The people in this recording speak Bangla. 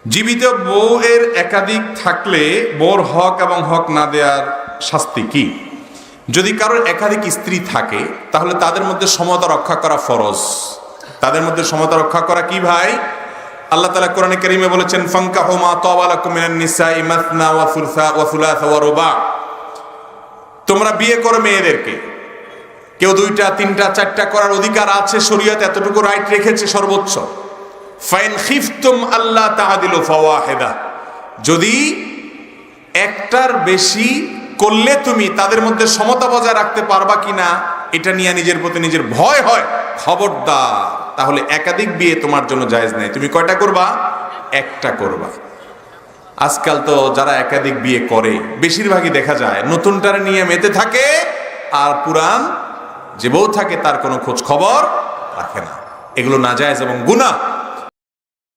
জীবিত বউয়ের একাধিক থাকলে বউর হক এবং হক না দেওয়ার শাস্তি কি? যদি কারোর একাধিক স্ত্রী থাকে তাহলে তাদের মধ্যে সমতা রক্ষা করা ফরজ। তাদের মধ্যে সমতা রক্ষা করা কি ভাই? আল্লাহ তাআলা কোরআনে কারীমে বলেছেন, ফানকাহু মা তাবা লাকুম মিনান নিসাই মাসনা ওয়া সুলাসা ওয়া রুবা। তোমরা বিয়ে করো মেয়েদেরকে, কেউ 2টা 3টা 4টা করার অধিকার আছে, শরীয়ত এতটুকু রাইট রেখেছে সর্বোচ্চ। ফাইন খিফতুম আল্লাহ তাআদিলু ফাওয়াহিদা, যদি একটার বেশি করলে তুমি তাদের মধ্যে সমতা বজায় রাখতে পারবা কিনা এটা নিয়ে নিজের প্রতি নিজের ভয় হয়, খবরদার, তাহলে একাধিক বিয়ে তোমার জন্য জায়েজ নেই। তুমি কয়টা করবা? একটা করবা। আজকাল তো যারা একাধিক বিয়ে করে বেশিরভাগই দেখা যায় নতুনটার নিয়ে মেতে থাকে, আর পুরান যে বউ থাকে তার কোনো খোঁজ খবর রাখে না। এগুলো নাজায়েজ এবং গুনাহ।